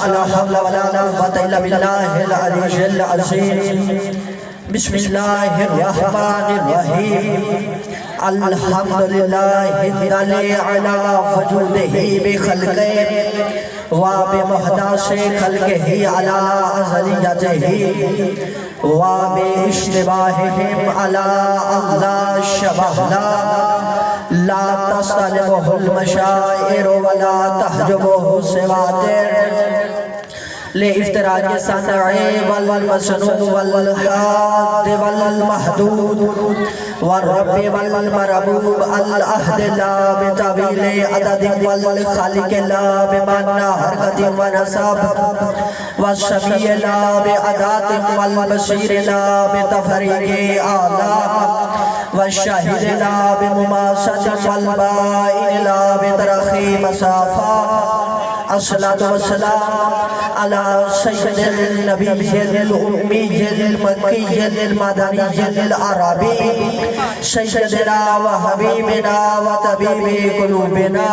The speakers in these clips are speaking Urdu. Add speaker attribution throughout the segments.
Speaker 1: لا حول ولا قوة إلا بالله العلي العظيم بسم الله الرحمن الرحيم الحمد لله الذي على وجوده بخلقه وبمحدث خلقه على أزليته وباشتباههم على أغلى شبهنا لا تستلمه المشاعر ولا تحجبه سواتر لإفتراج الصنع والمصنوع والحاد والمحدود والرب والمربوب الأهد لا بطويل عدد والخالق لا بمعنى حركة ونسب والسميع لا بعدات والبصير لا بتفريق آلام والشاهد لا بمماسة والبائن لا بترخي مسافة الصلاة والسلام على سيد النبي الأمي المكي المدني العربي سيدنا وحبيبنا وطبيب قلوبنا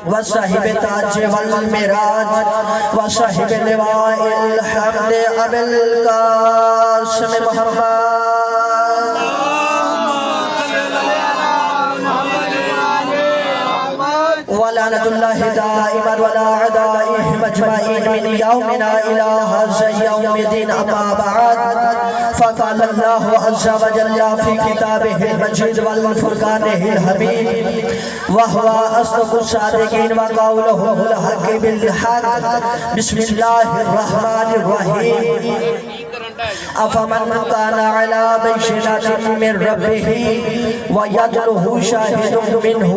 Speaker 1: وصاحب تاج والمراج وصاحب لواء الحمد أبي القاسم محمد ولعنة الله دائما ولا أعدائهم أجمعين من يومنا إلى هذا يوم الدين أما بعد فقال الله عز وجل في كتابه المجيد والفرقانه الحميد وهو أصدق الصادقين وقوله الحق بالحق بسم الله الرحمن الرحيم أفمن كان على بينة من ربه ويتلوه شاهد منه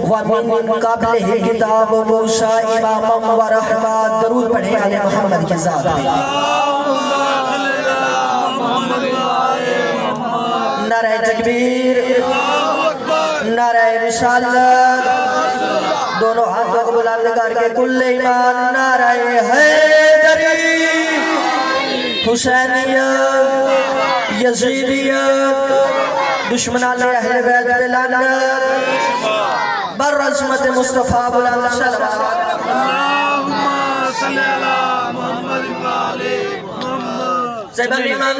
Speaker 1: ومن قبله كتاب موسى إماما ورحمة درود پڑھیں آل محمد کے ساتھ نعرہ تکبیر نعرہ رسالت دونوں ہاتھوں کو بلند کر کے کل ایمان نعرہ حیدری حسینیت یزیدیت دشمنان اہل بیت بلانت بر عظمت مصطفیٰ بلند صلوات اللہم صلی اللہ محمد صاحبان ایمان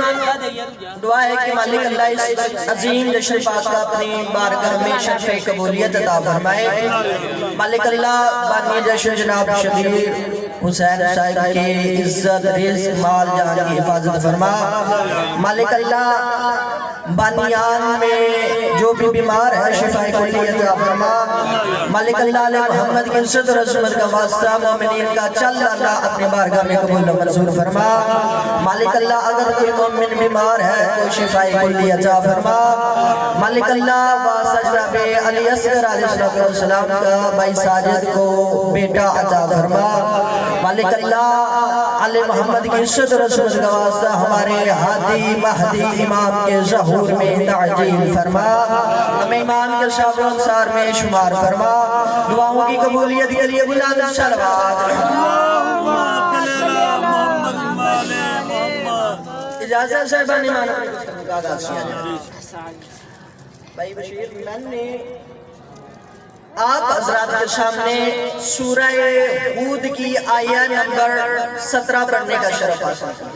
Speaker 1: دعا ہے کہ مالک اللہ اس عظیم جشن پاک کا اپنی بارگاہ میں شرف قبولیت عطا فرمائے مالک اللہ بانی جشن جناب شبیر حسین صاحب کی عزت رزق مال جان کی حفاظت فرما مالک اللہ بانیان میں جو بھی بیمار ہے شفاء کلی عطا فرما مالک اللہ علیہ محمد کی عزت و عظمت کا واسطہ مومنین کا چل اللہ اپنی بارگاہ میں قبول و منظور فرما مالک اللہ اگر کوئی مومن بیمار ہے کوئی شفاء کلی عطا فرما مالک اللہ واسطہ جناب علی اصغر علیہ السلام کا بھائی ساجد کو بیٹا عطا فرما مالک اللہ علی محمد کی عزت و عظمت کا واسطہ ہمارے ہادی مہدی امام کے ظہور میں تعجیل فرما ہمیں امام کے صحابہ انصار میں شمار فرما دعاؤں کی قبولیت کے لیے بلند صلوات اجازت صاحبان ایمان بھائی بشیر میں نے آپ حضرات کے سامنے سورہ ہود کی آیہ نمبر 17 پڑھنے کا شرف حاصل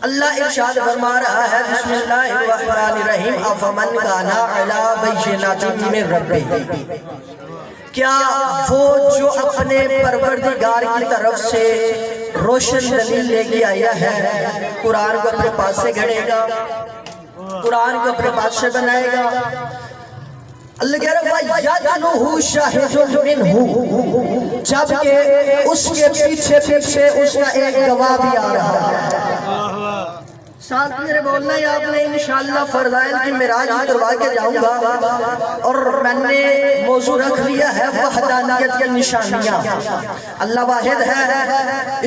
Speaker 1: اللہ ارشاد فرما رہا ہے بسم اللہ الرحمن الرحیم افمن کان علی بینۃ من ربہ کیا وہ جو اپنے پروردگار کی طرف سے روشن دلیل لے کے آیا ہے قرآن کو اپنے پاس سے گھڑے گا قرآن کو اپنے پاس سے بنائے گا اللہ کہہ رہا ہے وَيَدْلُهُ شَاهِدٌ مِّنْهُ جبکہ اس کے پیچھے اس کا ایک گواہ بھی آ رہا ہے ساتھ میرے بولنا ہے آپ نے انشاءاللہ فرضائل کی معراج کروا کے جاؤں گا اور میں نے موضوع رکھ لیا ہے وحدانیت کی نشانیاں اللہ واحد ہے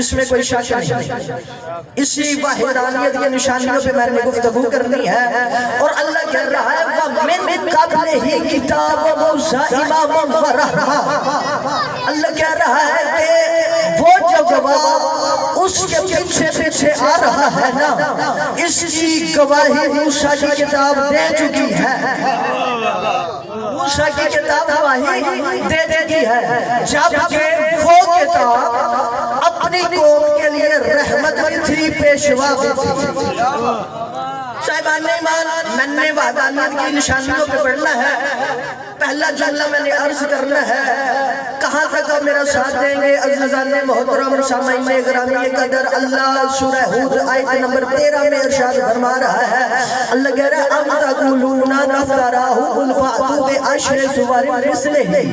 Speaker 1: اس میں کوئی شک نہیں اسی وحدانیت کی نشانیوں پہ میں نے گفتگو کرنی ہے اور اللہ کہہ رہا ہے وَمِن قَبْلِهِ كِتَابُ مُوسَىٰ إِمَامًا وَرَحْمَةً اللہ کہہ رہا ہے کہ وہ جو گواہ اس کے پیچھے آ رہا ہے نا اس کی گواہی موسیٰ کی کتاب دے چکی ہے موسیٰ کی کتاب گواہی دے چکی ہے جبکہ وہ کتاب پیشوا بھی تھی۔ صاحبان ایمان، میں نے وحدانیت کی نشانیوں پہ پڑھنا ہے۔ پہلا جملہ میں نے عرض کرنا ہے، کہاں تک آپ میرا ساتھ دیں گے عزیزان محترم سامعین گرامی قدر؟ اللہ سورہ ہود آیت نمبر 13 میں ارشاد فرما رہا ہے، اللہ کہہ رہا ہے ام تقولون نفتراہ قل فأتوا بعشر سور مثلہ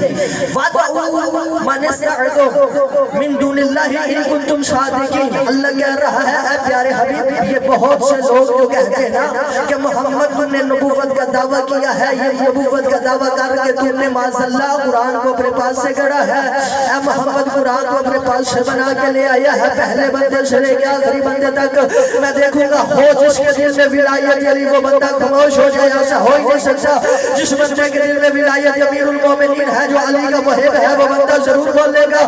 Speaker 1: وادعوا من استطعتم من دون اللہ ان کنتم صادقین۔ اللہ کہہ رہا ہے اے پیارے حبیب، یہ بہت سے لوگ جو کہتے ہیں نا کہ محمد نے نبوت کا دعویٰ کیا ہے، یہ نبوت کا دعویٰ کر کہ تم نے معاذ اللہ قرآن کو اپنے پاس سے گڑا ہے، اے محمد قرآن کو اپنے پاس سے بنا کے لے آیا ہے، پہلے بندے سے لے کے آخری بندے تک میں دیکھوں گا ہو جس کے دل میں ولایت علی وہ بندہ خاموش ہو جائے، ایسا ہو ہی نہیں سکتا۔ جس بندے کے دل میں ولایت امیر المومنین ہے، جو علی کا محب ہے، وہ بندہ ضرور بولے گا۔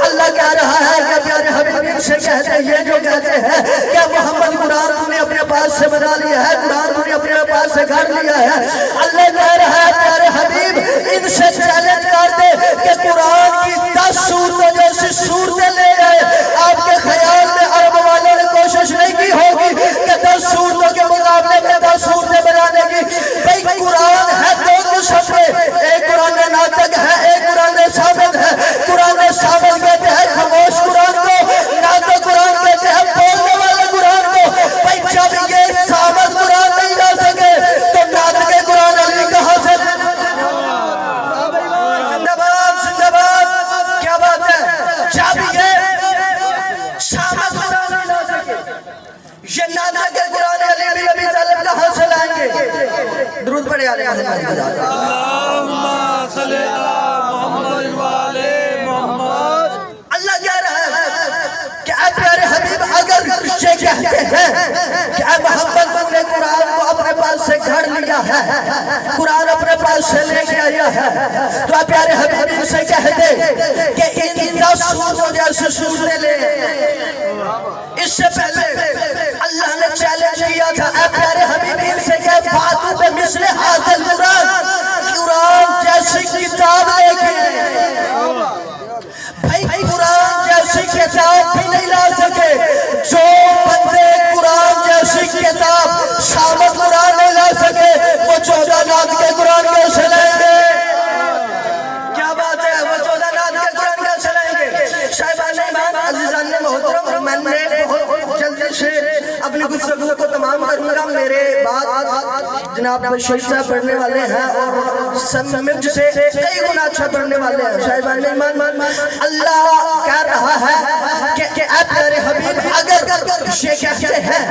Speaker 1: اللہ کہہ رہا ہے کہ پیارے حبیب سے کہتے ہیں، یہ جو کہتے ہیں کہ محمد قرآن تو نے اپنے پاس سے بنا لیا ہے، قرآن تو نے اپنے پاس سے گھڑ لیا ہے، اللہ کہہ رہا ہے پیارے حبیب ان سے چیلنج کر دے کہ قرآن کی 10 صورتوں جیسی صورتیں لے آئے۔ آپ کے خیال میں عرب والوں نے کوشش نہیں کی ہوگی کہ 10 صورتوں کے مقابلے میں 10 صورتیں بنانے کی؟ بھئی قرآن ہے دو قسم کے، ایک قرآن ناطق ہے، ایک قرآن ثابت ہے۔ قرآن ثابت کہتے ہیں خاموش قرآن کو، ناطق قرآن کہتے ہیں بولنے والے قرآن کو۔ بھئی جب یہ ثابت قرآن نہیں لا سکے تو ناطق قرآن علی کہاں سے؟ درود پڑھے آلے محمد
Speaker 2: اللہم صلی علی محمد وعلی محمد۔
Speaker 1: اللہ کہہ رہا ہے کہ اے پیارے حبیب اگر یہ کہتے ہیں کہ اے محمد تم نے قرآن کو اپنے پاس سے گھڑ لیا ہے، قرآن اپنے پاس سے لے کے آیا ہے، تو اے پیارے حبیب سے کہہ دے کہ ان 10 صورتوں جیسے صورتیں لے۔ اس سے پہلے اللہ نے چیلنج کیا تھا اے پیارے حبیب سے کہ فاتو بے مثل حاضر قرآن جیسی کتاب لے کے بھائی قرآن جیسی کتاب بھی نہیں لا سکے۔ جو بندے قرآن جیسی کتاب ثابت قرآن نہیں لا سکے وہ 14 نات کے قرآن کیسے لائیں گے؟ کیا بات ہے، وہ 14 نات کے قرآن کیسے لائیں گے؟ صاحبان ایمان عزیزان محترم، میں نے بہت جلدی سے اپنی گفتگو کو تمام کروں گا۔ میرے بعد جناب بشیر صاحب پڑھنے والے ہیں اور سمجھ سے کئی گنا اچھا پڑھنے والے ہیں۔ صاحبان ایمان اللہ کہہ رہا ہے کہ اے پیارے حبیب اگر یہ کہتے ہیں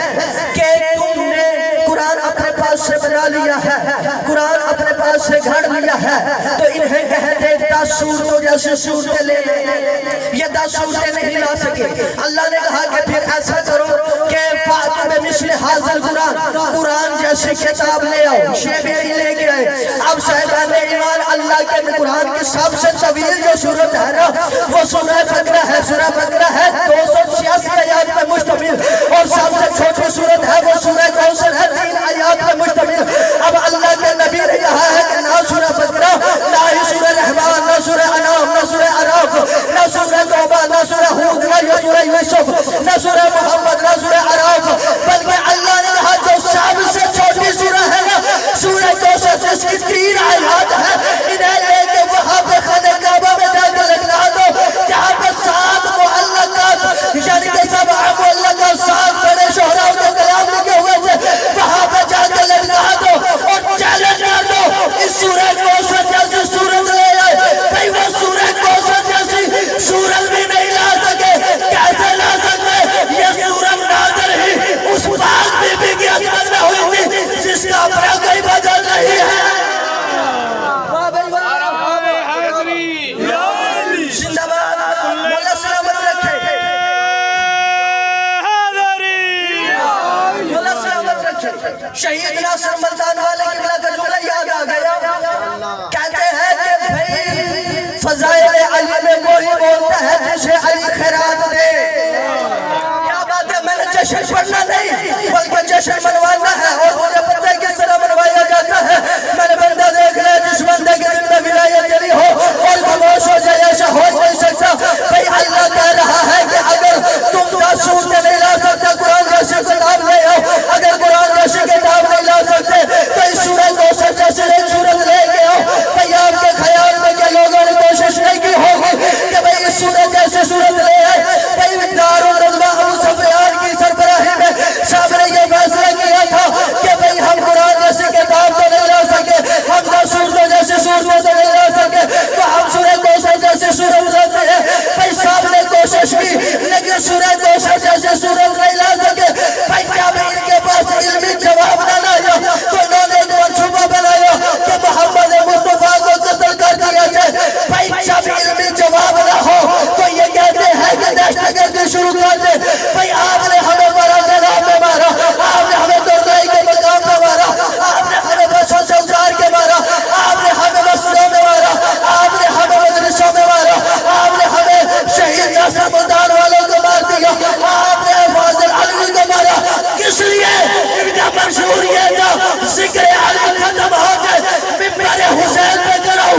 Speaker 1: کہ تم نے قرآن اپنے پاس سے بنا لیا ہے، قرآن اپنے پاس سے گھڑ لیا ہے، تو انہیں کہہ دے 10 صورتوں جیسے صورتیں لے لے۔ یہ 10 صورتیں نہیں لا سکے۔ اللہ نے کہا کہ پھر ایسا کرو کہ فاتو بے مثل حاضر قرآن جیسی کتاب لے آؤ۔ یہ بھی نہیں لے کے آئے۔ اب صاحبان ایمان اللہ کے قرآن کی سب سے طویل جو صورت ہے نا وہ سورہ بقرہ ہے۔ سورہ بقرہ ہے 286 آیات پر مشتمل، اور سب سے چھوٹی صورت ہے وہ سورہ کوثر ہے 3 آیات پر مشتمل۔ اب اللہ کے نبی نے کہا ہے کہ نہ سورہ بقرہ، نہ ہی سورہ رحمان، نہ سورہ انعام، نہ سورہ اعراف، نہ سورہ توبہ، نہ سورہ ہود، نہ سورہ یوسف، نہ سورہ محمد، نہ سورہ اعراف، بلکہ اللہ نے کہا جو سب سے چھوٹی سورہ ہے نا سورہ کوثر جس کی 3 آیات ہے، انہیں لے کے وہاں پہ خانہ کعبہ میں جا کے لگا دو جہاں پہ 7 معلقات یعنی کہ 7 معلقات 7 بڑے شہراء کے کلام لکھے ہوئے تھے، وہاں پہ جا کے لگا دو اور چیلنج کر دو اس سورہ کوثر جیسی سورت لے آئے۔ بھئی وہ سورہ کوثر جیسی سورت بھی نہیں لا سکے، کیسے لا سکتے؟ یہ سورت نازل ہی اس پاک بی بی کی عظمت میں ہوئی تھی جس کا اپنا کوئی بدل نہیں ہے۔ زندہ باد، مولا سلامت رکھے، مولا سلامت رکھے۔ شہید ناصر ملتان والے قبلہ کا جملہ یاد آ گیا، کہتے ہیں کہ بھئی فضائل علی میں وہی بولتا ہے جسے علی خیرات دے۔ کیا بات ہے، میں نے جشن پڑھنا نہیں بلکہ جشن منوانا ہے، اور مجھے پتہ ہے کس طرح منوایا جاتا ہے۔ میں نے بندہ دیکھ لیا جس بندے کے دل میں ولایت علی ہو اور خاموش ہو جائے، ایسا ہو نہیں سکتا۔ بھئی اللہ کہہ رہا ہے کہ اگر تم 10 صورتیں نہیں لا سکتا قرآن جیسے صورت لے آئے. بھئی دار الرضوہ ابو سفیان کی سربراہی میں صاحب نے یہ فیصلہ کیا تھا کہ بھئی ہم قرآن جیسی کتاب تو نہیں لا سکے, ہم 10 سورتوں جیسی صورتوں تو نہیں لا سکے, تو ہم سورہ کوثر جیسی صورت لاتے ہیں. بھئی صاحب نے کوشش کی لیکن سورہ کوثر جیسی صورت نہیں لا سکے. بھئی جب ان کے پاس علمی جواب نہ لایا تو انہوں نے ایک منصوبہ بنایا کہ محمد مصطفیٰ کو قتل کر دیا جائے. بھئی جب علمی جواب نہ ہو تو یہ کہتے ہیں کہ دہشت گردی شروع کر دے. بھئی آپ نے ہمیں بڑا جناب میں مارا, آپ نے ہمیں دردائی کے مقام میں مارا, آپ نے ہمیں بسوں سے اتار کے مارا, آپ نے ہمیں مسجدوں میں مارا, آپ نے ہمیں مدرسوں میں مارا, آپ نے ہمیں شہید ناصر ملتان والوں کو مار دیا, آپ نے فاضل علوی کو مارا. کس لیے؟ ان کا منشور یہ تھا ذکر علی ختم ہو جائے. ممبر حسین پہ کرو,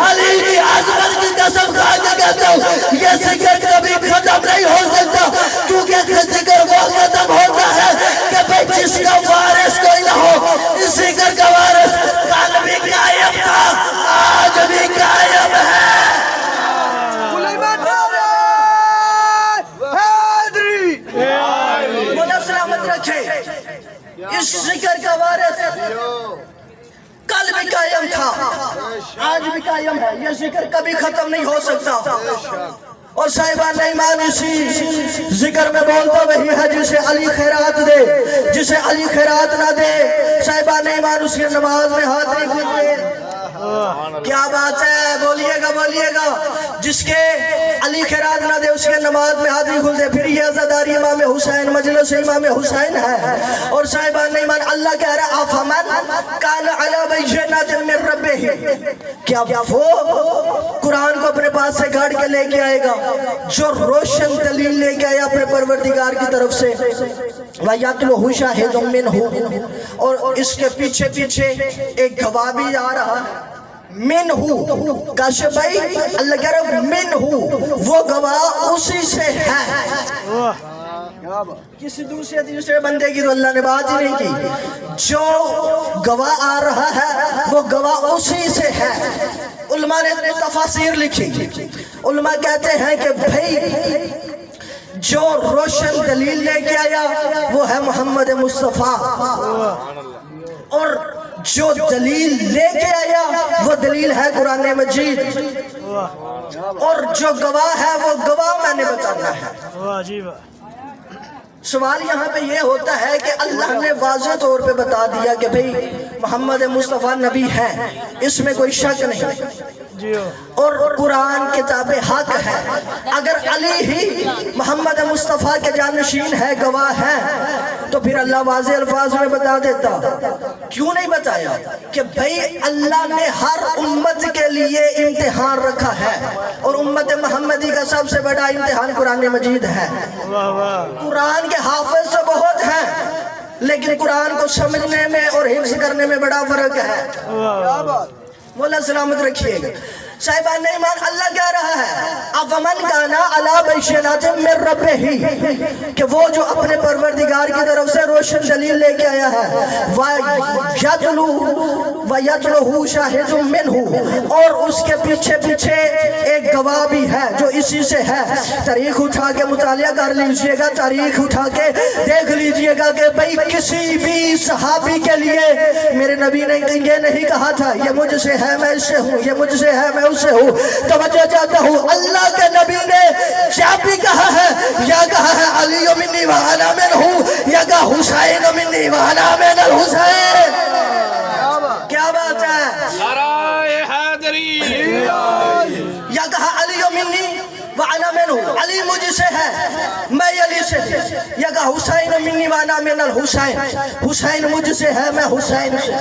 Speaker 1: علی کی عظمت کی قسم کھا کے کہتا ہوں یہ ذکر کبھی ختم نہیں ہو سکتا, کیونکہ ذکر وہ ختم ہوتا ہے کہ بھئی جس کا وارث کوئی نہ ہو. اس ذکر کا وارث کل بھی قائم تھا, آج بھی قائم ہے. مولا سلامت رکھے. اس ذکر کا وارث کل بھی قائم تھا, آج بھی قائم ہے. یہ ذکر کبھی ختم نہیں ہو سکتا. اور صاحبان ایمان اسی ذکر میں بولتا وہی ہے جسے علی خیرات دے, جسے علی خیرات نہ دے. صاحبان ایمان اسی نماز میں ہاتھ نہیں کھلتے. کیا بات ہے, بولیے گا بولیے گا. جس کے علی خیرات نہ دے اس کے نماز میں ہاتھ نہیں کھلتے. پھر یہ عزاداری امام حسین, مجلس امام حسین ہے. اور صاحبان ایمان اللہ کہہ رہا ہے افمن کان علی بینۃ من ربہ, کیا وہ قرآن کو اپنے پاس سے گاڑ کے لے کے آئے گا جو روشن دلیل لے کے آیا اپنے پروردگار کی طرف سے. وَيَتْلُهُ شَاهِدٌ مِّنْهُ, اور اس کے پیچھے پیچھے ایک گواہ بھی آ رہا منہو. کاشف بھائی اللہ کہہ رہا منہو, وہ گواہ اسی سے ہے. کسی دوسرے بندے کی تو اللہ نے بات ہی نہیں کی. جو گواہ آ رہا ہے وہ گواہ اسی سے ہے. علماء نے تفاسیر لکھی. علماء کہتے ہیں کہ بھئی جو روشن دلیل لے کے آیا وہ ہے محمد مصطفیٰ, اور جو دلیل لے کے آیا وہ دلیل ہے قرآن مجید, اور جو گواہ ہے وہ گواہ میں نے بتانا ہے. سوال یہاں پہ یہ ہوتا ہے کہ اللہ نے واضح طور پہ بتا دیا کہ بھئی محمد مصطفیٰ نبی ہے, اس میں کوئی شک نہیں, اور قرآن کتاب حق ہے. اگر علی ہی محمد مصطفیٰ کے جانشین ہے, گواہ ہے, تو پھر اللہ واضح الفاظ میں بتا دیتا. کیوں نہیں بتایا؟ کہ بھئی اللہ نے ہر امت کے لیے امتحان رکھا ہے, اور امت محمدی کا سب سے بڑا امتحان قرآن مجید ہے. قرآن کے حافظ سے بہت ہیں, لیکن قرآن کو سمجھنے میں اور حفظ کرنے میں بڑا فرق ہے. مولا سلامت رکھیے گا. صاحبان ایمان اللہ کہہ رہا ہے افمن کانا علی بینۃ من ربہ, کہ وہ جو اپنے پروردگار کی طرف سے روشن دلیل لے کے آیا ہے. وَيَتْلُهُ شَاهِدٌ مِّنْهُ, اور اس کے پیچھے پیچھے ایک گواہ بھی ہے جو اسی سے ہے. تاریخ اٹھا کے مطالعہ کر لیجئے گا, تاریخ اٹھا کے دیکھ لیجئے گا کہ بھئی کسی بھی صحابی کے لیے میرے نبی نے یہ نہیں کہا تھا یہ مجھ سے ہے میں اس سے ہوں, یہ مجھ سے ہے میں اس سے ہوں. توجہ چاہتا ہوں, اللہ کے نبی نے جب بھی کہا ہے یا کہا ہے علی منی وانا منہ, یا کہا حسین منی وانا من الحسین. کیا بات ہے,
Speaker 2: نعرہ حیدری,
Speaker 1: یا کہا علی منی وانا منہ, علی مجھ سے ہے میں علی سے, یا کہا حسین منی وانا من الحسین, حسین مجھ سے ہے میں حسین سے.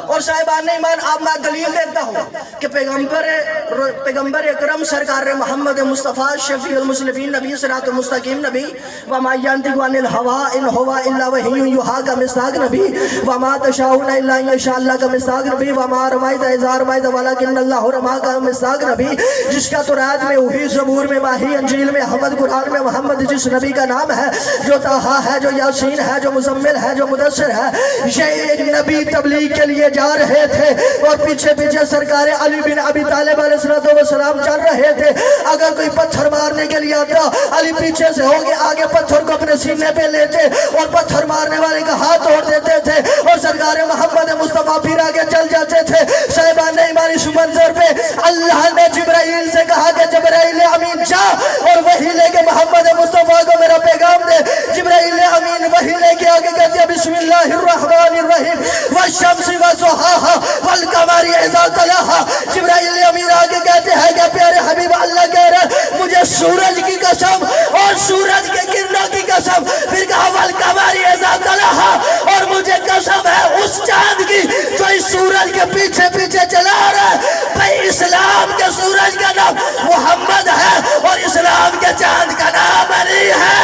Speaker 1: اور صاحبان ایمان اب میں دلیل دیتا ہوں کہ پیغمبر اکرم سرکار محمد مصطفیٰ شفیع المسلمین نبی صراط المستقیم نبی, وما ينطق عن الهوى ان هو الا وحی یوحی کا مصداق نبی, وما تشاؤون الا ان یشاء اللہ کا مصداق نبی, وما رمیت اذ رمیت ولکن اللہ رمی کا مصداق نبی, جس کا تو رات میں وحی, زبور میں وحی, انجیل میں احمد محمد قرآن میں محمد جس نبی کا نام ہے، جو طٰہٰ ہے، جو یاسین ہے، جو مزمل ہے، جو مدثر ہے، یہ ایک نبی تبلیغ کے لیے جا رہے تھے اور پیچھے پیچھے سرکار علی بن ابی طالب علیہ السلام چل رہے تھے۔ اگر کوئی پتھر مارنے کے لیے آتا، علی پیچھے سے ہو کے آگے پتھر کو اپنے سینے پہ لیتے اور پتھر مارنے والے کا ہاتھ توڑ دیتے تھے اور سرکار محمد مصطفیٰ پھر آگے چل جاتے تھے۔ صاحبان نے ایمانی اس منظر پہ اللہ نے جبرائیل سے کہا کہ جبرائیل امین جا اور وحی لے کے محمد مصطفیٰ کو میرا پیغام دے۔ جبرائیل امین وحی لے کے آگے کہتے ہیں بسم اللہ الرحمن الرحیم والشمس وضحاها والقمر اذا تلاها۔ جبرائیل امین آگے کہتے ہیں کہ پیارے حبیب اللہ کہہ رہے مجھے سورج کی قسم اور سورج کے کرنوں کی قسم، پھر کہا والقمر اذا تلاها، اور مجھے قسم ہے اس چاند کی جو اس سورج کے پیچھے پیچھے چلا رہا ہے۔ بھئی اسلام کے سورج کا نام محمد ہے اور اسلام کے چاند کا نام علی ہے۔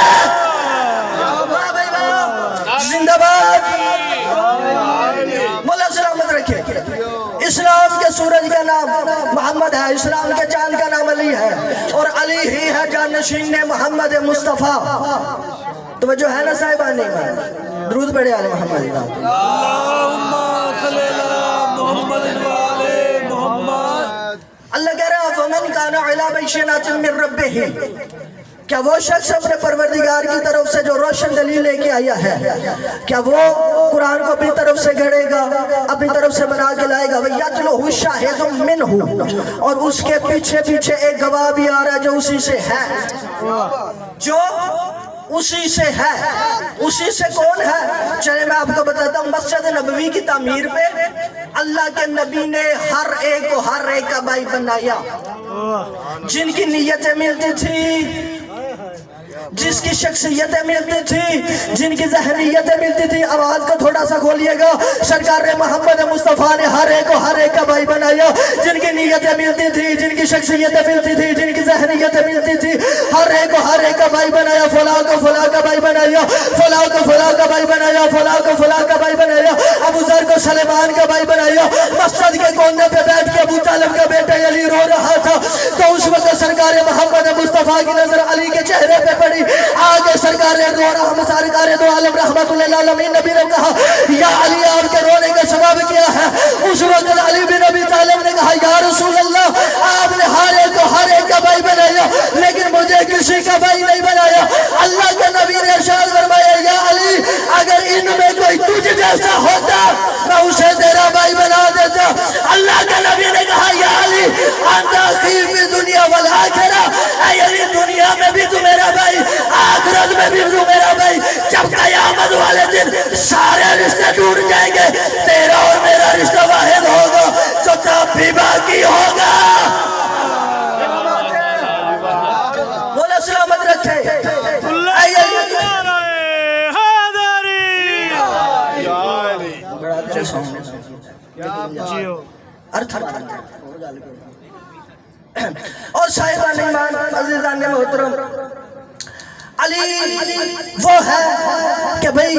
Speaker 1: زندہ باد، مولا سلامت رکھے۔ اسلام کے سورج کا نام محمد ہے، اسلام کے چاند کا نام علی ہے، اور علی ہی ہے جانشین محمد مصطفیٰ۔ توجہ ہے نا صاحبان، درود پڑھے آل محمد۔ اللہ کہہ رہا فمن کان علی بینۃ من ربہ، کیا وہ شخص اپنے پروردگار کی طرف سے جو روشن دلیل لے کے آیا ہے، کیا وہ قرآن کو اپنی طرف سے گھڑے گا، اپنی طرف سے بنا کے لائے گا؟ وَيَتْلُوهُ شَاهِدٌ مِّنْهُ، اور اس کے پیچھے پیچھے ایک گواہ بھی آ رہا ہے جو اسی سے ہے، جو اسی سے ہے۔ اسی سے کون ہے؟ چلے میں آپ کو بتاتا ہوں، مسجد نبوی کی تعمیر پہ اللہ کے نبی نے ہر ایک کا بھائی بنایا، جن کی نیتیں ملتی تھی، جس کی شخصیتیں ملتی تھی، جن کی ذہنیتیں ملتی تھی۔ آواز کو تھوڑا سا کھولیے گا۔ سرکار محمد مصطفیٰ نے ہر ایک کا بھائی بنایا، جن کی نیتیں ملتی تھی، جن کی شخصیتیں ملتی تھی، جن کی ذہنیتیں ملتی تھی، ہر ایک کا بھائی بنایا۔ فلاں کو فلاں کا بھائی بنایا، فلاں کو فلاں کا بھائی بنایا، فلاں کو فلاں کا بھائی بنایا، ابو ذر کو سلیمان کا بھائی بنایا۔ مسجد کے کونے پہ بیٹھ کے ابو طالب کا بیٹا علی رو رہا تھا، تو اس وقت سرکار محمد مصطفیٰ کی نظر علی کے چہرے پہ پڑی۔ آگے سرکار دو رحم سرکار دو عالم رحمت اللہ العالمین نبی نے کہا یا علی آپ کے رونے کا سبب کیا ہے؟ اس وقت علی بن ابی طالب نے کہا یا رسول اللہ آپ نے ہر ایک کا بھائی بنایا لیکن مجھے کسی کا بھائی نہیں بنایا۔ اللہ کے نبی نے ارشاد فرمایا یا علی اگر ان میں کوئی تجھ جیسا ہوتا میں اسے تیرا بھائی بنا دیتا۔ اللہ کے نبی نے کہا یا علی انت اخی فی دنیا والآخرہ، اے علی دنیا میں بھی تو میرا بھائی، آخرت میں بھی تو میرا بھائی۔ جب قیامت والے دن سارے رشتے ٹوٹ جائیں گے، تیرا اور میرا رشتہ واحد ہوگا جو تب بھی باقی ہوگا۔ مولا سلامت رکھے۔ اور صاحبان ایمان عزیزان محترم، علی وہ ہے کہ بھئی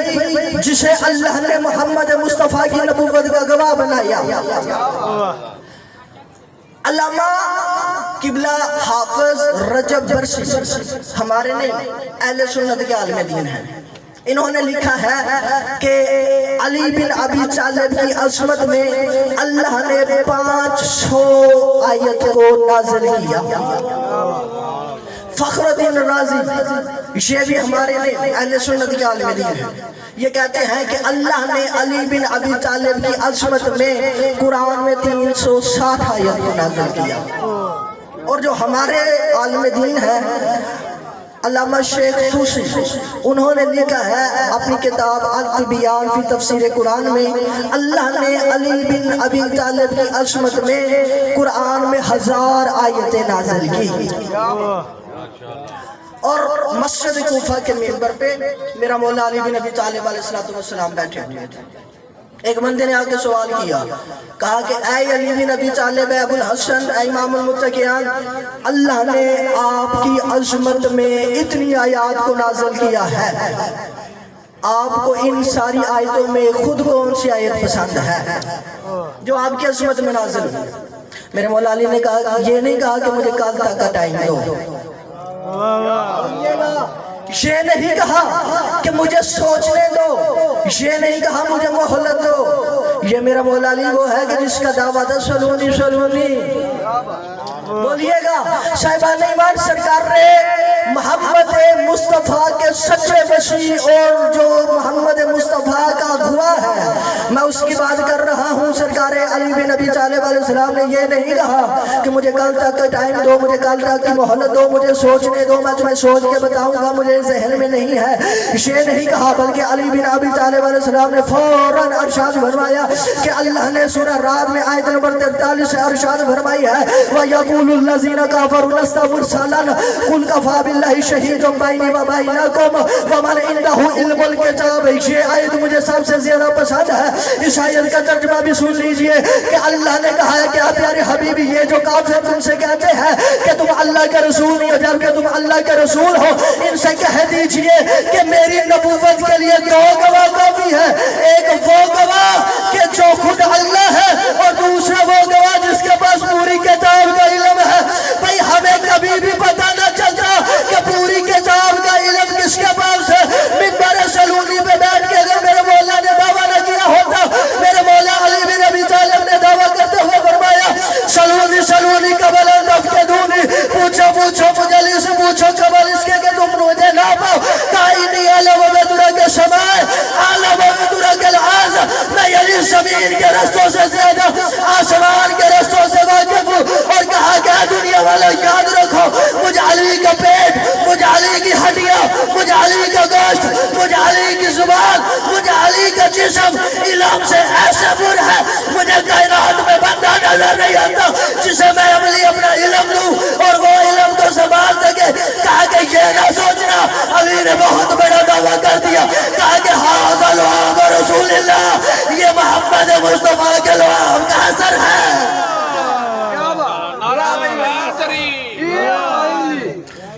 Speaker 1: جسے اللہ نے محمد مصطفیٰ کی نبوت کا گواہ بنایا۔ علامہ قبلہ حافظ رجب برسی ہمارے نہیں، اہل سنت کے عالم دین ہیں، انہوں نے لکھا ہے کہ علی بن ابی طالب کی عظمت میں اللہ نے 500 آیت کو نازل کیا۔ فخر الدین رازی یہ بھی ہمارے لئے اہل سنت کے عالم دین ہیں، یہ کہتے ہیں کہ اللہ نے علی بن ابی طالب کی عظمت میں قرآن میں 360 آیت کو نازل کیا۔ اور جو ہمارے عالم دین ہیں علامہ شیخ توسی انہوں نے لکھا ہے اپنی کتاب التبیان فی تفسیر قرآن میں اللہ نے علی بن ابی طالب کی عظمت میں قرآن میں 1000 آیتیں نازل کی۔ اور مسجد کوفہ کے منبر پہ میرا مولا علی بن ابی طالب علیہ السلام بیٹھے ہوئے تھے۔ ایک بندے نے آکے سوال کیا، کہا کہ اے علی بن ابی طالب، اے ابو الحسن، اے امام المتقیان، اللہ نے آپ کی عظمت میں اتنی آیات کو نازل کیا ہے، آپ کو ان ساری آیتوں میں خود کون سی آیت پسند ہے جو آپ کی عظمت میں نازل ہوئی؟ میرے مولا علی نے کہا یہ نہیں کہا کہ مجھے کل تک کا ٹائم دو، یہ نہیں کہا کہ مجھے سوچنے دو، یہ نہیں کہا مجھے مہلت دو. یہ میرا مولا علی وہ ہے کہ جس کا دعویٰ تھا سلونی سلونی. بولیے گا صاحبان ایمان، سرکار نے محمد مصطفیٰ کے سچے بشی اور جو محمد مصطفیٰ کا گواہ ہے میں اس کی بات کر رہا ہوں. سرکار علی بن ابی طالب علیہ السلام نے یہ نہیں کہا کہ مجھے کل تک کا ٹائم دو، مجھے کل تک کی مہلت دو، مجھے سوچنے دو، میں تمہیں سوچ کے بتاؤں گا، مجھے ذہن میں نہیں ہے. یہ نہیں کہا، بلکہ علی بن ابی طالب علیہ السلام نے فوراً ارشاد فرمایا کہ اللہ نے سورہ رات میں آیت نمبر 43 سے ارشاد فرمائی ہے وَيَقُولُ الَّذِينَ كَفَرُوا لَسْتَ مُرْسَلًا قُلْ كَفَىٰ بِاللَّهِ شَهِيدٌ بَيْنِي وَبَيْنَكُمْ وَمَنْ عِندَهُ عِلْمُ الْكِتَابِ. یہ آیت مجھے سب سے زیادہ پسند ہے. اس آیت کا ترجمہ بھی سن لیجئے کہ اللہ نے کہا ہے کہ آپ پیارے حبیبی، یہ جو کافر تم سے کہتے ہیں کہ تم اللہ کے رسول نہیں ہو، جبکہ تم اللہ کے رسول ہو، ان سے کہہ دیجئے کہ میری نبوت کے لیے دو گواہ کافی ہے. ایک وہ گواہ کہ جو خود اللہ ہے، اور دوسرا وہ گواہ جس کے پاس پوری کتاب کا علم ہے. بھئی ہمیں کبھی بھی پتہ نہ چلتا کہ پوری کتاب کا علم کس کے پاس ہے. منبر سلونی پہ بیٹھ کے اگر میرے مولا نے دعویٰ نہ کیا ہوتا، میرے مولا علی بن ابی طالب نے دعویٰ کرتے ہوئے فرمایا سلونی سلونی قبل تفقدونی، پوچھو پوچھو مجھے سے پوچھو قبل اس کے کہ تم مجھے نہ پاؤ. کائنی علم و بدرک سمائے عالم و بدرک العاز، میں یعنی زمین کے رستوں سے زیادہ آسمان کے رستوں سے واقف ہوں. اور کہا کہ دنیا والے یاد رکھو، مجھ علی کا پیٹ، مجھ علی کی ہڈیاں، مجھ علی کا گوشت، مجھ علی کی زبان، مجھ علی کا جسم علم سے ایسے پر ہے، مجھے کائنات میں بندہ نظر نہیں آتا جسے میں اپنا علم لوں اور وہ علم کو سنبھال سکے. کہا کہ یہ نہ سوچنا، علی نے بہت بڑا دعویٰ کر دیا. کہا کہ ھذا لعاب رسول اللہ، یہ محمد مصطفیٰ کے لعاب کا اثر ہے.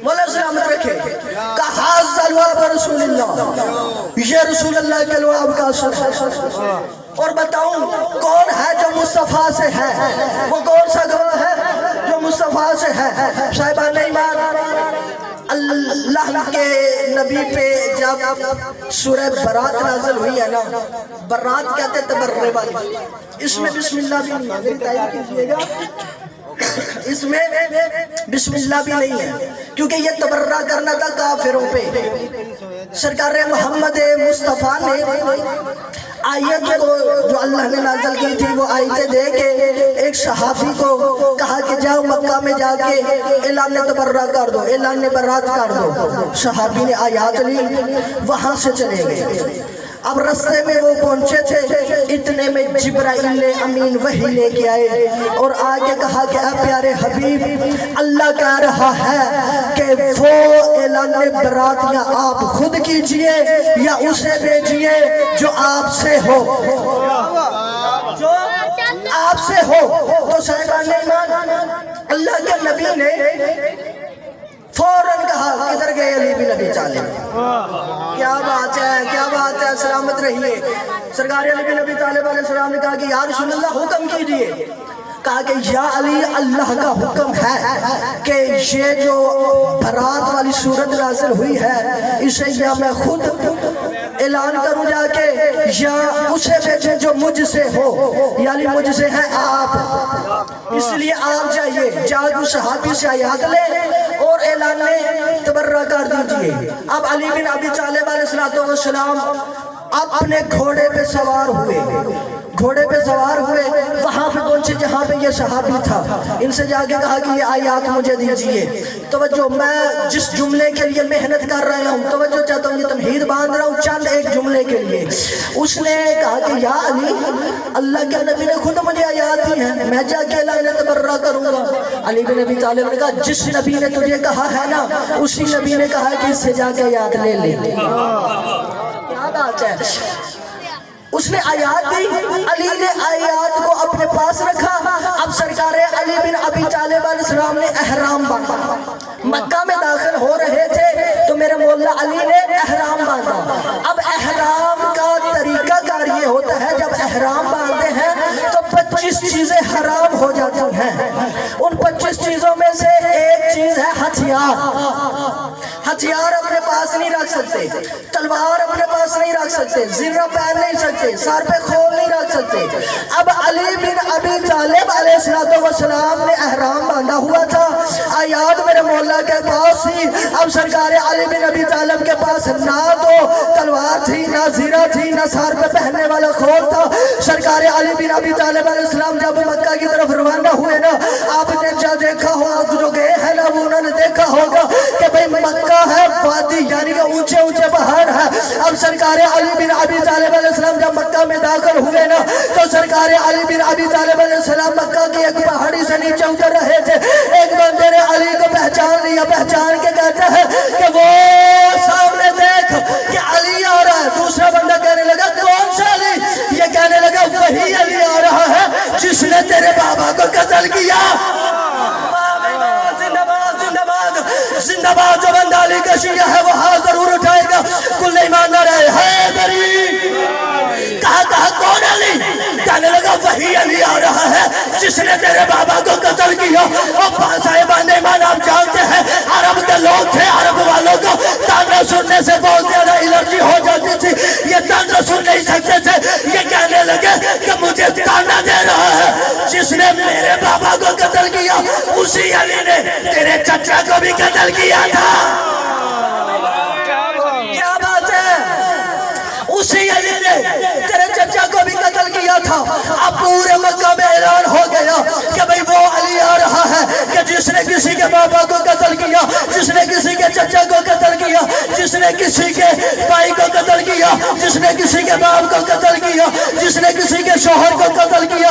Speaker 1: مولا سلامت رکھے. کہا ھذا لعاب رسول اللہ، یہ رسول اللہ کے لعاب کا اثر ہے. اور بتاؤں کون ہے جو مصطفیٰ سے ہے؟ وہ کون سا گواہ ہے جو مصطفیٰ سے ہے؟ صاحبان ایمان، اللہ کے نبی پہ جب سورہ برات نازل ہوئی ہے نا، برات کہتے تبرے والی، اس میں بسم اللہ بھی نہیں ہے، اس میں بسم اللہ بھی نہیں ہے، کیونکہ یہ تبرہ کرنا تھا کافروں پہ. سرکار محمد مصطفیٰ نے آیت کو جو اللہ نے نازل کی تھی وہ آیتیں دے کے ایک صحابی کو کہا کہ جاؤ مکہ میں جا کے اعلان تبرہ کر دو، اعلان برات کر دو. صحابی نے آیات لی، وہاں سے چلے گئے. اب رستے میں وہ پہنچے تھے، اتنے میں جبرائیل امین وحی لے کے آئے اور آگے کہا کہ اے پیارے حبیب، اللہ کہہ رہا ہے کہ وہ اعلان براتیاں آپ خود کیجئے یا اسے بھیجئے جو آپ سے ہو، جو آپ سے ہو. تو صاحبان ایمان، اللہ کے نبی نے فوراً کہا کدھر گئے علی بن ابی طالب؟ کیا بات ہے، کیا بات ہے، سلامت رہیے. سرکار علی بن ابی طالب علیہ السلام نے کہا کہ یا رسول اللہ حکم کیجئے. کہا کہ یا علی، اللہ کا حکم ہے کہ یہ جو برات والی صورت نازل ہوئی ہے اسے یا میں خود اعلان کروں جا کے یا اسے بھیجیں جو مجھ سے ہو، یعنی مجھ سے ہے آپ. اس لیے آپ جائیے، جادو صحابی سے آیات لے اور اعلان تبرہ کر دیجئے. اب علی بن ابی طالب علیہ السلام اپنے گھوڑے پہ سوار ہوئے، گھوڑے پہ سوار ہوئے، وہاں پہ پہنچے جہاں پہ یہ صحابی تھا. ان سے جا کے کہا کہ یہ آیات مجھے دیجئے. توجہ، میں جس جملے کے لیے محنت کر رہا ہوں، توجہ چاہتا ہوں، یہ تمہید باندھ رہا ہوں چند ایک جملے کے لیے. اس نے کہا کہ یا علی، اللہ کے نبی نے خود مجھے آیات دی ہیں، میں جا کے اعلان تبرہ کروں گا. علی بن ابی طالب نے کہا جس نبی نے تجھے کہا ہے نا، اسی نبی نے کہا کہ اس سے جا کے آیات لے لے. کیا بات ہے. اس نے آیات دی، علی نے آیات کو اپنے پاس رکھا. اب سرکار علی بن ابی طالب علیہ السلام نے احرام باندھا. مکہ میں داخل ہو رہے تھے تو میرے مولا علی نے احرام باندھا. اب احرام کا طریقہ کار یہ ہوتا ہے، جب احرام باندھتے ہیں تو 25 چیزیں حرام ہو جاتی ہیں. ان 25 چیزوں میں سے ایک چیز ہے ہتھیار اپنے پاس نہیں رکھ سکتے، تلوار اپنے پاس نہیں رکھ سکتے، زرہ پہن نہیں سکتے، سر پہ کھول نہیں رکھ سکتے۔ اب علی بن ابی طالب علیہ السلام نے احرام باندھا ہوا تھا، آیات میرے مولا کے پاس تھی۔ اب سرکار علی بن ابی طالب کے پاس نہ تو تلوار تھی، نہ زرہ تھی، نہ سر پہ پہننے والا کھول تھا۔ سرکار علی بن ابی طالب علیہ السلام جب مکہ کی طرف روانہ ہوئے نا، آپ نے جا دیکھا ہوا جو گئے ہیں نا، وہ انہوں نے دیکھا ہوگا کہ بھئی مکہ ہے وادی، یعنی کہ اونچے اونچے پہاڑ ہے۔ اب سرکار علی بن ابی طالب علیہ السلام جب مکہ میں داخل ہوئے نا، تو سرکار علی بن ابی طالب علیہ السلام مکہ کی ایک پہاڑی سے نیچے اتر رہے تھے۔ ایک بندے نے علی کو پہچان لیا، پہچان کے کہتا ہے کہ وہ سامنے دیکھ کہ علی آ رہا ہے۔ دوسرا بندہ کہنے لگا کون سا علی؟ یہ کہنے لگا وہی علی آ رہا ہے جس نے تیرے بابا کو قتل کیا۔ زندہ باد جو بندہ علی کا شیعہ ہے وہ ہاتھ ضرور اٹھائے گا۔ کل ایمان نہ رہے حیدری، کہا کون علی؟ کہنے لگا وہی علی آ رہا ہے جس نے تیرے بابا کو قتل کیا۔ اور صاحبان ایمان آپ جانتے ہیں عرب کے لوگ تھے، عرب والوں کو تانا سننے سے بہت زیادہ الرجی ہو جاتی تھی، یہ تانا سن نہیں سکتے تھے۔ یہ کہنے لگے کہ مجھے تانا دے رہا ہے جس نے میرے بابا کو قتل کیا، اسی علی نے تیرے چچا کو بھی قتل کیا تھا۔ کیا بات ہے؟ اسی علی نے تیرے چچا کو بھی قتل کیا تھا۔ اب پورے مکہ میں اعلان ہو گیا کہ بھئی وہ علی آ رہا ہے کہ جس نے کسی کے بابا کو قتل کیا، جس نے کسی کے چچا کو قتل کیا، جس نے کسی کے بھائی کو قتل کیا، جس نے کسی کے باپ کو قتل کیا، جس نے کسی کے شوہر کو قتل کیا۔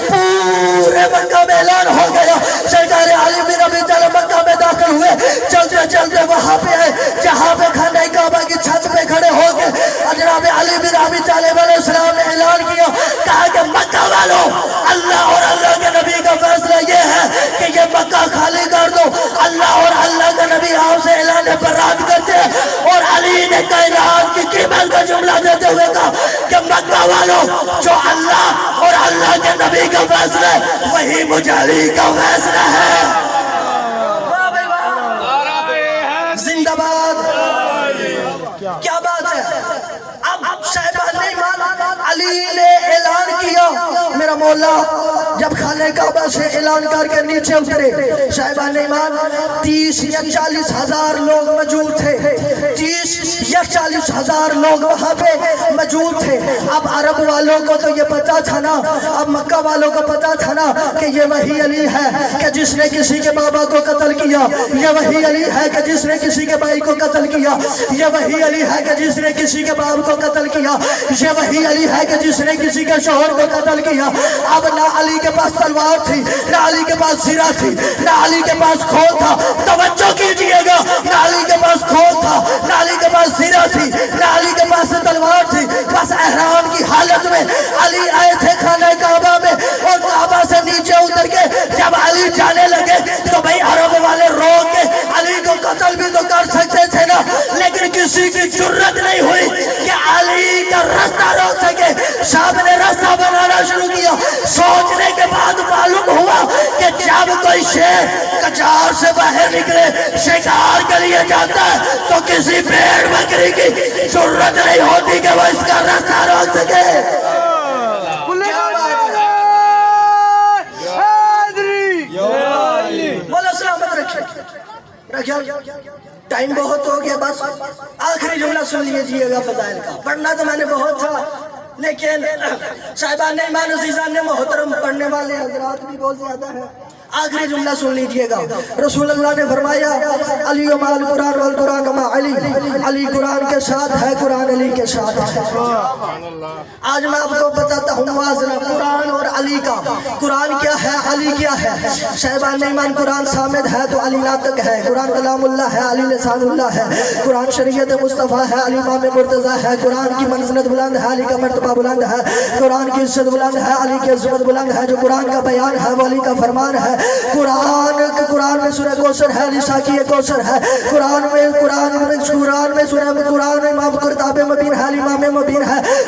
Speaker 1: پورے مکہ میں اعلان ہو گیا۔ سرکار علی بن ابی طالب مکہ میں داخل ہوئے، چلتے چلتے وہاں پہ آئے جہاں پہ خانہ کعبہ کی چھت پہ کھڑے ہو کے جناب علی بن ابی طالب علیہ السلام نے اعلان کیا، کہا کہ مکہ والوں، اللہ اور اللہ کے نبی کا فیصلہ یہ ہے کہ یہ مکہ خالی کر دو۔ اللہ اور اللہ کا نبی آپ سے اعلان برات کرتے ہیں، اور علی نے کائنات کی قیمت کا جملہ دیتے ہوئے کہا کہ مکہ والوں، جو اللہ اور اللہ کے نبی کا فیصلہ ہے وہی مجھ علی کا فیصلہ ہے۔ زندہ باد۔ کیا بات ہے؟ اب صاحبان ایمان علی نے اعلان کیا، میرا مولا جب خانہ کعبہ سے اعلان کر کے نیچے اترے، صاحبان ایمان 30 یا 40 ہزار لوگ موجود تھے، 30 یا 40 ہزار لوگ وہاں پہ موجود تھے۔ اب عرب والوں کو تو یہ پتا تھا نا، اب مکہ والوں کو پتا تھا نا کہ یہ وہی علی ہے کہ جس نے کسی کے بابا کو قتل کیا، یہ وہی علی ہے کہ جس نے کسی کے بھائی کو قتل کیا، یہ وہی علی ہے کہ جس نے کسی کے باپ کو قتل کیا، یہ وہی علی ہے کہ جس نے کسی کے شوہر کو قتل کیا۔ اب نہ علی کے پاس تلوار تھی، نہ علی کے پاس زرہ تھی، نہ علی کے پاس کھول تھا۔ توجہ کیجئے گا، نہ علی کے پاس کھول تھا، نہ علی کے پاس زرہ تھی، نہ علی کے پاس تلوار تھی۔ بس احرام کی حالت میں علی آئے تھے خانہ کعبہ میں، اور کعبہ سے نیچے اتر کے جب علی جانے لگے تو بھئی عرب والے روک کے علی کو قتل بھی تو کر سکتے تھے نا، لیکن کسی کی جرت نہیں ہوئی کہ علی کا رستہ روک سکے۔ صاحب نے رستہ بنانا شروع کیا۔ سوچنے کے بعد معلوم ہوا کہ جب کوئی شیر کچار سے باہر نکلے شکار کے لیے جاتا ہے تو کسی بھیڑ بکری کی جرت نہیں ہوتی کہ وہ اس کا رستہ روک سکے۔ بولو سلامت رکھیں۔ ٹائم بہت ہو گیا، بس آخری جملہ سن لیجئے گا فضائل کا، پڑھنا تو میں نے بہت تھا، لیکن صاحبان ایمان عزیزان محترم پڑھنے والے حضرات بھی بہت زیادہ ہیں۔ آخری جملہ سن لیجئے گا۔ رسول اللہ نے فرمایا علی و مال قرآن والقرآن ما علی، علی قرآن کے ساتھ ہے، قرآن علی کے ساتھ ہے۔ آج میں آپ کو بتاتا ہوں موازنہ قرآن اور علی کا۔ قرآن کیا ہے، علی کیا ہے؟ صاحبان ایمان قرآن صامد ہے تو علی ناطق ہے، قرآن کلام اللہ ہے، علی لسان اللہ ہے، قرآن شریعت مصطفیٰ ہے، علی امام مرتضیٰ ہے، قرآن کی منزلت بلند ہے، علی کا مرتبہ بلند ہے، قرآن کی عزت بلند ہے، علی کی عظمت بلند ہے، جو قرآن کا بیان ہے وہ علی کا فرمان ہے۔ قرآن میں سورہ کوثر ہے، علی ساقی کوثر ہے، قرآن میں امام قرطاب مبین ہے، علی امام مبین ہے،